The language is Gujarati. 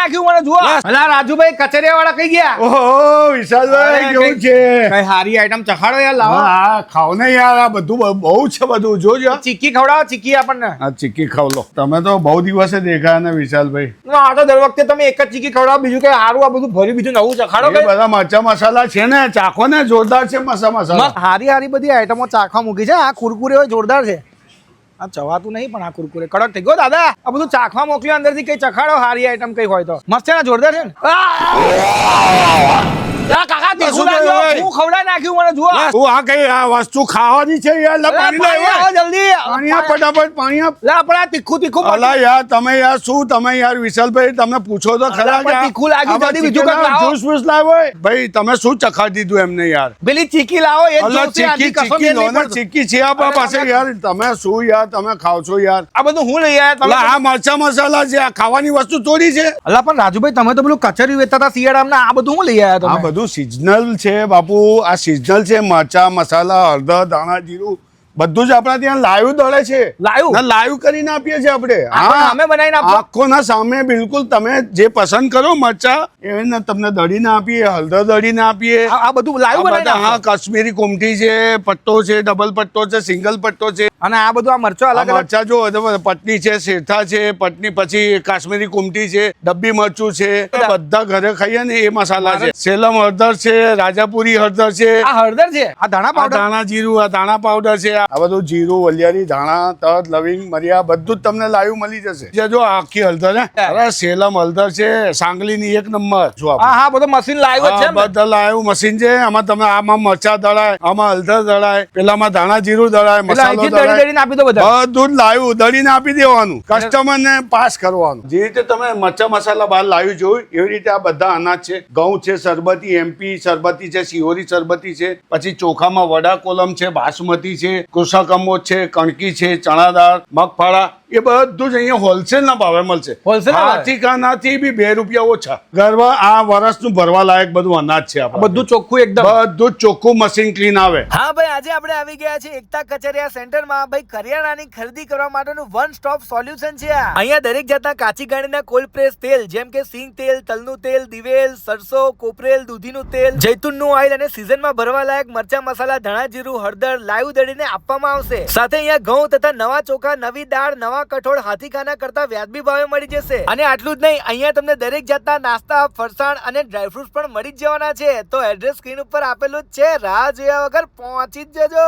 નાખ્યું મને જુઓ. અલા રાજુભાઈ કચરિયા વાળા કઈ ગયા? ઓહો વિશાલભાઈ કેવું છે? કઈ હારી આઈટમ ચખાડો યાર, લાવો. હા ખાવ ને યાર, આ બધું બહુ છે બધું. જોજો ચીક્કી ખવડાવો, ચીક્કી આપણને. આ ચીક્કી ખાવ લો. તમે તો બહુ દિવસે દેખાયા ને વિશાલભાઈ. આ તો દર વખતે તમે એક જ ચીક્કી ખવડાવો, બીજું કઈ સારું આ બધું ભરી બીજું નવું ચખાડો. એ બધા મરચા મસાલા છે ને, ચાખો ને, જોરદાર છે મસાલા. હારી હારી બધી આઈટમો ચાખવા મૂકી છે. આ કુરકુરે હોય જોરદાર છે. આ ચવાતું નહીં પણ આ કુરકુરે કડક થઈ ગયો દાદા. આ બધું ચાખવા મોકલ્યો, અંદરથી કઈ ચખાડો હારી આઈટમ કઈ હોય તો. મસ્ત છે ને, જોરદાર છે ને. કાકા તીખું લાગ્યું, હું ખવડાવી નાખ્યું મને જુઓ. તું આ કઈ આ વસ્તુ ખાવાની છે યાર? લે પાણી લાવ જલ્દી, પાણી આપ ફટાફટ, પાણી આપ. લે આપણે આ તીખું તીખું. અલા યાર તમે યાર શું તમે યાર વિશાલભાઈ તમે પૂછો તો ખરા કે તીખું લાગ્યું, જલ્દી બીજું કંઈક લાવો. જ્યુસ વ્યુસ લાવો ભાઈ. તમે શું ચખાડી દીધું એમને યાર? પેલી ચીકી લાવો. એ અલા ચીકી લો ને, ચીકી છે આપણા પાસે યાર. તમે શું યાર તમે ખાવ છો યાર? આ બધું હું લઈ આવ્યા તમે? આ મરચા મસાલા છે, આ ખાવાની વસ્તુ થોડી છે. અલા પણ રાજુભાઈ તમે તો પેલું કચરી વેચતા હતા શિયાળામાં, આ બધું હું લઈ આવ્યા તમે? આ બધું સિઝનલ છે બાપુ, આ સિઝનલ છે. મરચા મસાલા, હળદર, ધાણા જીરું બધું જ આપણા ત્યાં લાઈવ દળે છે. લાઈવ કરીને આપીએ છીએ આપણે. અમે બનાવીને આંખોના સામે બિલકુલ તમે જે પસંદ કરો મરચા એને તમને દળીને આપીએ, હળદર દળીને આપીએ. આ બધું લાઈવ બનાવીને. હા કાશ્મીરી કોમટી છે, પટ્ટો છે, ડબલ પટ્ટો છે, સિંગલ પટ્ટો છે. અને આ બધું આ મરચો અલગ મરચા જો પટની છે, શેરથા છે, પટની પછી કાશ્મીરી કોમટી છે, ડબ્બી મરચું છે. બધા ઘરે ખાઈએ ને એ મસાલા છે. સેલમ હળદર છે, રાજાપુરી હળદર છે. આ હળદર છે, આ ધાણા પાવડર, ધાણા જીરું, આ ધાણા પાવડર છે. આ બધું જીરું, વલિયારી, ધાણા, તજ, લવિંગ, મરિયા બધું જ તમને લાઈવ મળી જશે. જો આખી હળદર ને, અરે સેલમ હળદર છે, સાંગલીની એક નંબર. જો હા બધું મશીન લાઈવ જ છે, બધા લાઈવ મશીન છે. આમાં તમે આમાં મરચા દળાય, આમાં હળદર દળાય, પેલામાં ધાણા જીરું દળાય, મસાલો દળાય, બધું લાઈવ દળીને આપી દેવાનું, કસ્ટમર ને પાસ કરવાનું. જે રીતે તમે મરચા મસાલા બહાર લાઈવ જોયું એવી રીતે આ બધા અનાજ છે. ઘઉં છે, સરબતી MP સરબતી છે, શિહોરી સરબતી છે, પછી ચોખામાં વડા કોલમ છે, બાસમતી છે, કૃષક છે, કણકી છે, ચણા દાળ, મગફળા, એ બધું જ અહીંયા હોલસેલ ના ભાવે મળશે. હાથીખાનાથી બી 2 રૂપિયા ઓછા. ગરબા આ વર્ષનું ભરવા લાયક બધું અનાજ છે. બધું ચોખ્ખું, એકદમ બધું ચોખ્ખું, મશીન ક્લીન આવે. હા ભાઈ, આજે આપણે આવી ગયા છે એકતા કચરિયા સેન્ટરમાં. ભાઈ કરિયાણાની ખરીદી કરવા માટેનું વન સ્ટોપ સોલ્યુશન છે. અહીંયા દરેક જાતના કાચી ગાંઠના કોલ્ડ પ્રેસ તેલ જેમ કે સિંગ તેલ, તલનું તેલ, દિવેલ, સરસો, કોપરેલ, દૂધીનું તેલ, જૈતુનનું ઓઇલ અને સીઝનમાં ભરવા લાયક મરચા મસાલા, ધાણા જીરું, હળદર લાઈવ દળીને આપવામાં આવશે. સાથે અહીંયા ઘઉં તથા નવા ચોખા, નવી દાળ, નવા કઠોળ હાથીખાના કરતા વ્યાજબી ભાવે મળી જશે. અને આટલું જ નહીં, અહીંયા તમને દરેક જાતના નાસ્તા, ફરસાણ અને ડ્રાયફ્રૂટ્સ પણ મળી જ જવાના છે. તો એડ્રેસ સ્ક્રીન ઉપર આપેલું જ છે, રાહ જોયા વગર પહોંચી જ જજો.